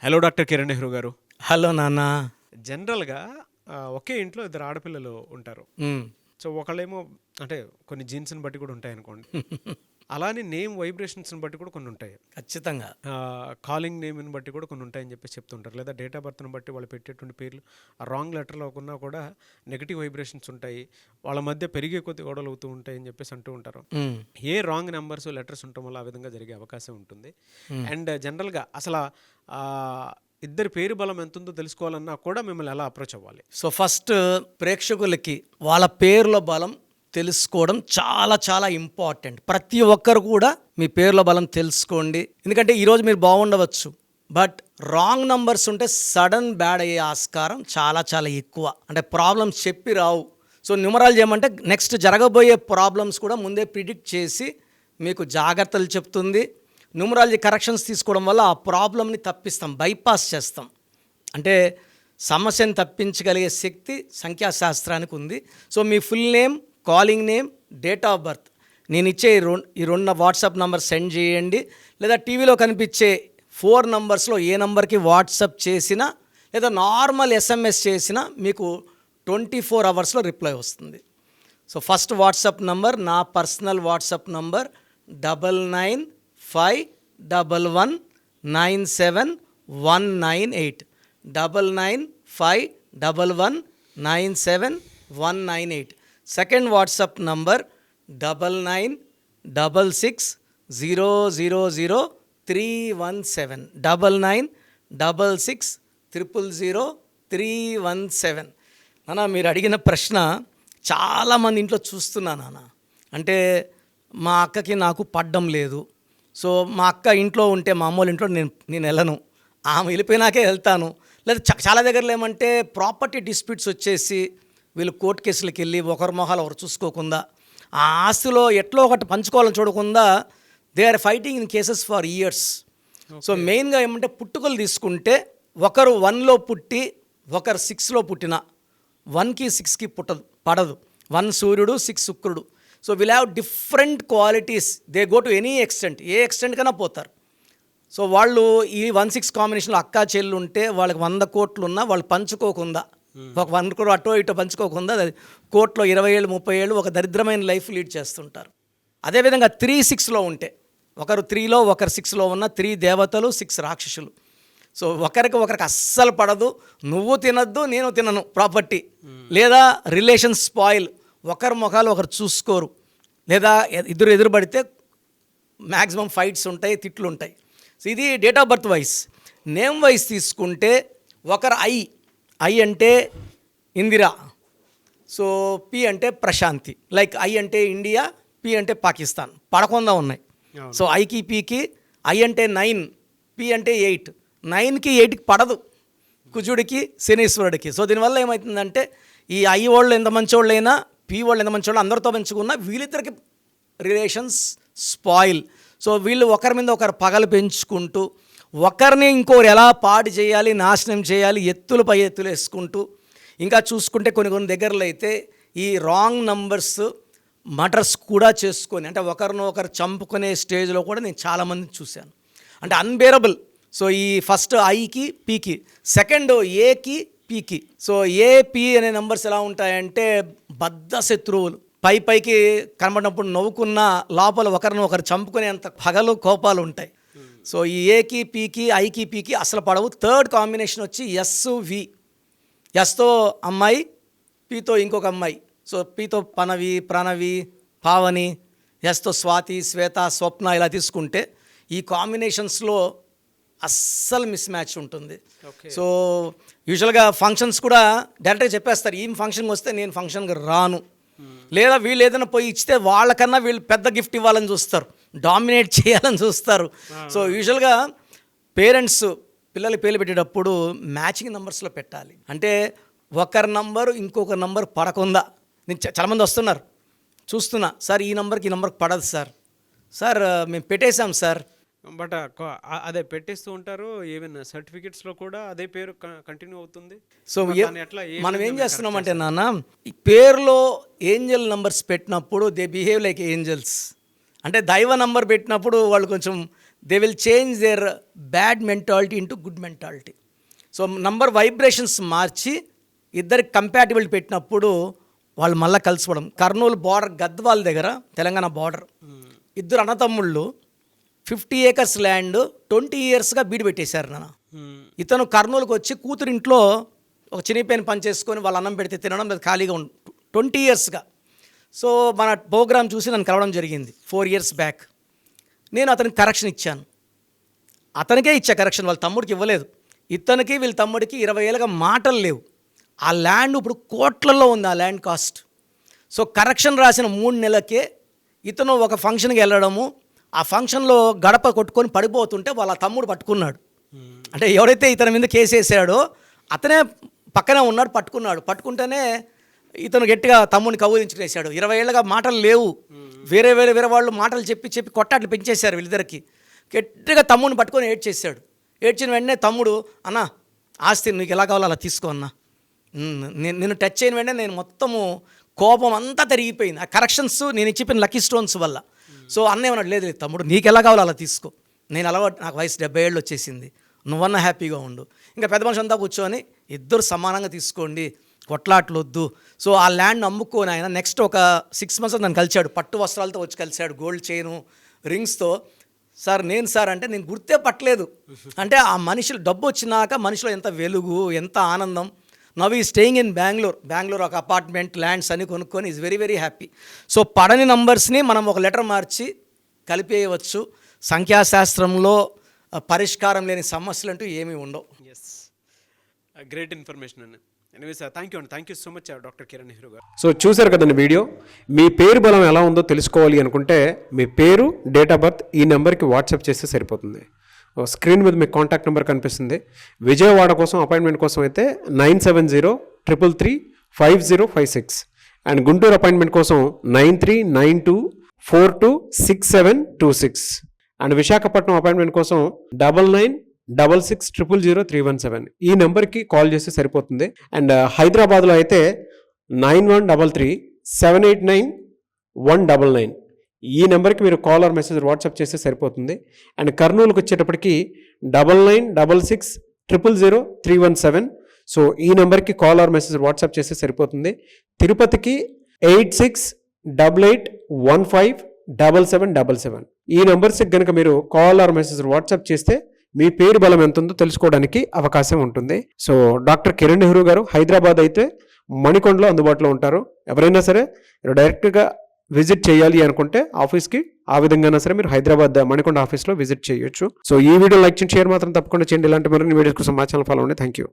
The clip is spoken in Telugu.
హలో డాక్టర్ కిరణ్ నెహ్రూ గారు. హలో నాన్న. జనరల్‌గా ఒకే ఇంట్లో ఇద్దరు ఆడపిల్లలు ఉంటారు. హ్మ్. సో, ఒకళ్ళేమో అంటే కొన్ని జీన్స్‌ని బట్టి కూడా ఉంటాయనుకోండి. అలానే నేమ్ వైబ్రేషన్స్‌ని బట్టి కూడా కొన్ని ఉంటాయి. ఖచ్చితంగా. కాలింగ్ నేమ్‌ని బట్టి కూడా కొన్ని ఉంటాయని చెప్పేసి చెప్తుంటారు. లేదా డేట్ ఆఫ్ బర్త్‌ని బట్టి వాళ్ళు పెట్టేటువంటి పేర్లు రాంగ్ లెటర్‌లో ఉన్నా కూడా నెగెటివ్ వైబ్రేషన్స్ ఉంటాయి. వాళ్ళ మధ్య పెరిగే కొద్దీ గొడవలు అవుతూ ఉంటాయని చెప్పేసి అంటూ ఉంటారు. హ్మ్. ఏ రాంగ్ నెంబర్స్, లెటర్స్ ఉండటం వల్ల ఆ విధంగా జరిగే అవకాశం ఉంటుంది. హ్మ్. అండ్ జనరల్‌గా అసల ఇద్దరి పేరు బలం ఎంతుందో తెలుసుకోవాలన్నా కూడా మిమ్మల్ని ఎలా అప్రోచ్ అవ్వాలి? సో ఫస్ట్ ప్రేక్షకులకి వాళ్ళ పేర్ల బలం తెలుసుకోవడం చాలా చాలా ఇంపార్టెంట్. ప్రతి ఒక్కరు కూడా మీ పేర్ల బలం తెలుసుకోండి. ఎందుకంటే ఈరోజు మీరు బాగుండవచ్చు, బట్ రాంగ్ నంబర్స్ ఉంటే సడన్ బ్యాడ్ అయ్యే ఆస్కారం చాలా చాలా ఎక్కువ. అంటే ప్రాబ్లమ్స్ చెప్పి రావు. సో న్యూమరాలజీ ఏమంటే నెక్స్ట్ జరగబోయే ప్రాబ్లమ్స్ కూడా ముందే ప్రిడిక్ట్ చేసి మీకు జాగ్రత్తలు చెప్తుంది. న్యూమరాలజీ కరెక్షన్స్ తీసుకోవడం వల్ల ఆ ప్రాబ్లమ్ని తప్పిస్తాం, బైపాస్ చేస్తాం. అంటే సమస్యను తప్పించగలిగే శక్తి సంఖ్యాశాస్త్రానికి ఉంది. So me full name, calling name, date of birth నేను ఇచ్చే ఈ రెండు వాట్సాప్ నంబర్ సెండ్ చేయండి. లేదా టీవీలో కనిపించే 4 నంబర్స్లో ఏ నంబర్కి వాట్సాప్ చేసినా లేదా నార్మల్ ఎస్ఎంఎస్ చేసినా మీకు 24 అవర్స్లో రిప్లై వస్తుంది. సో ఫస్ట్ వాట్సాప్ నంబర్, నా personal WhatsApp number 9951197198 9951197198. Second WhatsApp number 9966000317 9966000317. నాన్న, మీరు అడిగిన ప్రశ్న చాలామంది ఇంట్లో చూస్తున్నా నాన్న. అంటే మా అక్కకి నాకు పడ్డం లేదు. సో మా అక్క ఇంట్లో ఉంటే మా అమ్మోళ్ళ ఇంట్లో నేను వెళ్ళను, ఆమె వెళ్ళిపోయినాకే వెళ్తాను. లేదా చాలా దగ్గరలో ఏమంటే ప్రాపర్టీ డిస్ప్యూట్స్ వచ్చేసి వీళ్ళు కోర్టు కేసులకు వెళ్ళి ఒకరి మొహాలు ఒకరు చూసుకోకుండా ఆ ఆస్తిలో ఎట్లో ఒకటి పంచుకోవాలని చూడకుండా they are fighting in cases for years. So మెయిన్గా ఏమంటే పుట్టుకలు తీసుకుంటే ఒకరు 1లో పుట్టి ఒకరు 6లో పుట్టిన 1కి 6కి పడదు. 1 సూర్యుడు, 6 శుక్రుడు. So will have different qualities. They go to any extent, A extent కన్నా పోతారు. సో వాళ్ళు ఈ 1-6 కాంబినేషన్లో అక్కా చెల్లు ఉంటే వాళ్ళకి 100 కోట్లు ఉన్నా వాళ్ళు పంచుకోకుండా, ఒక 100 కోట్లు అటో ఇటో పంచుకోకుండా కోర్టులో 20 ఏళ్ళు 30 ఏళ్ళు ఒక దరిద్రమైన లైఫ్ లీడ్ చేస్తుంటారు. అదేవిధంగా 3-6లో ఉంటే ఒకరు 3లో ఒకరు 6లో ఉన్న 3 దేవతలు 6 రాక్షసులు. సో ఒకరికి అస్సలు పడదు. నువ్వు తినద్దు, నేను తినను ప్రాపర్టీ. లేదా రిలేషన్స్ స్పాయిల్, ఒకరి ముఖాలు ఒకరు చూసుకోరు. లేదా ఎదురుపడితే మ్యాక్సిమం ఫైట్స్ ఉంటాయి, తిట్లు ఉంటాయి. సో ఇది date of birth wise. Name wise తీసుకుంటే ఒకరు ఐ అంటే ఇందిరా, సో పి అంటే ప్రశాంతి. లైక్ ఐ అంటే ఇండియా, పి అంటే పాకిస్తాన్, పడకుండా ఉన్నాయి. సో ఐకి పీకి, ఐ అంటే 9, పి అంటే 8. 9కి 8కి పడదు, కుజుడికి శనీశ్వరుడికి. సో దీనివల్ల ఏమవుతుందంటే ఈ ఐ వాళ్ళు ఎంత మంచోళ్ళైనా, పి వాళ్ళు ఎంత మంచోళ్ళు అందరితో పెంచుకున్నా వీళ్ళిద్దరికి రిలేషన్స్ స్పాయిల్. సో వీళ్ళు ఒకరి మీద ఒకరు పగలు పెంచుకుంటూ ఒకరిని ఇంకోరు ఎలా పాడు చేయాలి, నాశనం చేయాలి, ఎత్తులపై ఎత్తులు వేసుకుంటూ, ఇంకా చూసుకుంటే కొన్ని దగ్గరలో అయితే ఈ రాంగ్ నంబర్స్ మర్డర్స్ కూడా చేసుకొని, అంటే ఒకరినొకరు చంపుకునే స్టేజ్లో కూడా నేను చాలామంది చూశాను. అంటే అన్బేరబుల్. సో ఈ ఫస్ట్ ఐకి పీకి, సెకండ్ ఏకి పీకి. సో ఏపీ అనే నెంబర్స్ ఎలా ఉంటాయంటే బద్ధ శత్రువులు. పైకి కనబడినప్పుడు నవ్వుకున్న లోపల ఒకరినొకరు చంపుకునేంత పగలు కోపాలు ఉంటాయి. సో ఈ ఏకి పీకి, ఐకి పీకి అసలు పడవు. థర్డ్ కాంబినేషన్ వచ్చి ఎస్వి. ఎస్తో అమ్మాయి, పీతో ఇంకొక అమ్మాయి. సో పీతో పనవి, ప్రణవి, పావని, ఎస్తో స్వాతి, శ్వేత, స్వప్న, ఇలా తీసుకుంటే ఈ కాంబినేషన్స్లో అస్సలు మిస్ మ్యాచ్ ఉంటుంది. సో యూజువల్గా ఫంక్షన్స్ కూడా డైరెక్ట్గా చెప్పేస్తారు, ఈ ఫంక్షన్కి వస్తే నేను ఫంక్షన్కి రాను. లేదా వీళ్ళు ఏదైనా పోయి ఇచ్చితే వాళ్ళకన్నా వీళ్ళు పెద్ద గిఫ్ట్ ఇవ్వాలని చూస్తారు, డామినేట్ చేయాలని చూస్తారు. సో యూజువల్గా పేరెంట్స్ పిల్లలు పేర్లు పెట్టేటప్పుడు మ్యాచింగ్ నెంబర్స్లో పెట్టాలి. అంటే ఒకరి నంబరు ఇంకొక నంబర్ పడకుండా, నేను చాలామంది వస్తున్నారు చూస్తున్నా, సార్ ఈ నెంబర్కి ఈ నెంబర్కి పడదు సార్ మేము పెట్టేశాం సార్. బట్ అదే పెట్టేస్తూ ఉంటారు. ఈవెన్ సర్టిఫికెట్స్లో కూడా అదే పేరు కంటిన్యూ అవుతుంది. సో మనం ఏం చేస్తున్నామంటే నాన్న, ఈ పేరులో ఏంజల్ నంబర్స్ పెట్టినప్పుడు దే బిహేవ్ లైక్ ఏంజల్స్. అంటే దైవ నంబర్ పెట్టినప్పుడు వాళ్ళు కొంచెం they will change their bad mentality into good mentality. So number vibrations మార్చి ఇద్దరికి కంపాటిబిలిటీ పెట్టినప్పుడు వాళ్ళు మళ్ళీ కలిసిపోవడం. కర్నూలు బార్డర్ గద్వాల దగ్గర తెలంగాణ బార్డర్, ఇద్దరు అన్నతమ్ముళ్ళు 50 acres ల్యాండ్ 20 yearsగా బీడు పెట్టేశారు నాన్న. ఇతను కర్నూలుకి వచ్చి కూతురింట్లో ఒక చినిపోయిన పని చేసుకొని వాళ్ళ అన్నం పెడితే తినడం లేదు, ఖాళీగా 20 yearsగా. సో మన ప్రోగ్రామ్ చూసి నన్ను కలవడం జరిగింది 4 years బ్యాక్. నేను అతనికి కరెక్షన్ ఇచ్చాను, అతనికే ఇచ్చా కరెక్షన్, వాళ్ళ తమ్ముడికి ఇవ్వలేదు. ఇతనికి వీళ్ళ తమ్ముడికి 20 ఏళ్ళగా మాటలు లేవు. ఆ ల్యాండ్ ఇప్పుడు కోట్లలో ఉంది ఆ ల్యాండ్ కాస్ట్. సో కరెక్షన్ రాసిన 3 నెలలకే ఇతను ఒక ఫంక్షన్కి వెళ్ళడము, ఆ ఫంక్షన్లో గడప కొట్టుకొని పడిపోతుంటే వాళ్ళ తమ్ముడు పట్టుకున్నాడు. అంటే ఎవరైతే ఇతని మీద కేసు వేసాడో అతనే పక్కనే ఉన్నాడు, పట్టుకుంటేనే ఇతను గట్టిగా తమ్ముడిని కౌగిలించుకునేసాడు. 20 ఏళ్ళగా మాటలు లేవు, వేరే వాళ్ళు మాటలు చెప్పి కొట్టాట్లు పెంచేశారు వీళ్ళిద్దరికి. గట్టిగా తమ్ముడిని పట్టుకొని ఏడ్చేసాడు. ఏడ్చిన వెంటనే తమ్ముడు, అన్న ఆస్తి నీకు ఎలా కావాలో అలా తీసుకో అన్న, నేను టచ్ అయిన వెంటనే నేను మొత్తము కోపం అంతా తిరిగిపోయింది. ఆ కరెక్షన్స్ నేను ఇచ్చిపోయిన లక్కీ స్టోన్స్ వల్ల. సో అన్న ఏమన్నాడు, లేదు తమ్ముడు నీకు ఎలా కావాలో అలా తీసుకో, నేను అలవాటు, నాకు వయసు 70 ఏళ్ళు వచ్చేసింది, నువ్వన్నా హ్యాపీగా ఉండు. ఇంకా పెద్ద మనిషి అంతా కూర్చొని ఇద్దరు సమానంగా తీసుకోండి, కొట్లాట్లు వద్దు. సో ఆ ల్యాండ్ అమ్ముకొని ఆయన నెక్స్ట్ ఒక 6 months నన్ను కలిశాడు, పట్టు వస్త్రాలతో వచ్చి కలిశాడు, గోల్డ్ చైను రింగ్స్తో. సార్ అంటే నేను గుర్తే పట్టలేదు. అంటే ఆ మనుషులు డబ్బు వచ్చినాక మనిషిలో ఎంత వెలుగు, ఎంత ఆనందం. నవ్ ఈ స్టేయింగ్ ఇన్ బెంగళూరు ఒక అపార్ట్మెంట్, ల్యాండ్స్ అని కొనుక్కొని is very very happy. So పడని నంబర్స్ని మనం ఒక లెటర్ మార్చి కలిపేయవచ్చు. సంఖ్యాశాస్త్రంలో పరిష్కారం లేని సమస్యలు అంటూ ఏమీ ఉండవు. ఎస్, గ్రేట్ ఇన్ఫర్మేషన్ అండి. Anyway sir, thank you so much doctor Kiran Nehru గారు. సో చూశారు కదండి వీడియో. మీ పేరు బలం ఎలా ఉందో తెలుసుకోవాలి అనుకుంటే మీ పేరు, డేట్ ఆఫ్ బర్త్ ఈ నెంబర్కి వాట్సాప్ చేస్తే సరిపోతుంది. స్క్రీన్ మీద మీకు కాంటాక్ట్ నెంబర్ కనిపిస్తుంది. విజయవాడ కోసం అపాయింట్మెంట్ కోసం అయితే 9703335056 అండ్ గుంటూరు అపాయింట్మెంట్ కోసం 9392426726 అండ్ విశాఖపట్నం అపాయింట్మెంట్ కోసం 9966000317 ఈ నెంబర్కి కాల్ చేస్తే సరిపోతుంది. అండ్ హైదరాబాద్లో అయితే 9133789199 ఈ నెంబర్కి మీరు కాల్ ఆర్ మెసేజ్ వాట్సాప్ చేస్తే సరిపోతుంది. అండ్ కర్నూలుకి వచ్చేటప్పటికి 9966000317 సో ఈ నెంబర్కి కాల్ ఆర్ మెసేజ్ వాట్సాప్ చేస్తే సరిపోతుంది. తిరుపతికి 8688157777 ఈ నెంబర్స్కి కనుక మీరు కాల్ ఆర్ మెసేజ్ వాట్సాప్ చేస్తే మీ పేరు బలం ఎంత ఉందో తెలుసుకోవడానికి అవకాశం ఉంటుంది. సో డాక్టర్ కిరణ్ నెహ్రూ గారు హైదరాబాద్ అయితే మణికొండలో అందుబాటులో ఉంటారు. ఎవరైనా సరే డైరెక్ట్గా విజిట్ చేయాలి అనుకుంటే ఆఫీస్కి ఆ విధంగా సరే మీరు హైదరాబాద్ మణికొండ ఆఫీస్లో విజిట్ చేయొచ్చు. సో ఈ వీడియో లైక్ చేయండి, షేర్ మాత్రం తప్పకుండా చేయండి. ఇలాంటి మరిన్ని వీడియోస్ కోసం మా ఛానల్ ఫాలో అవ్వండి. Thank you.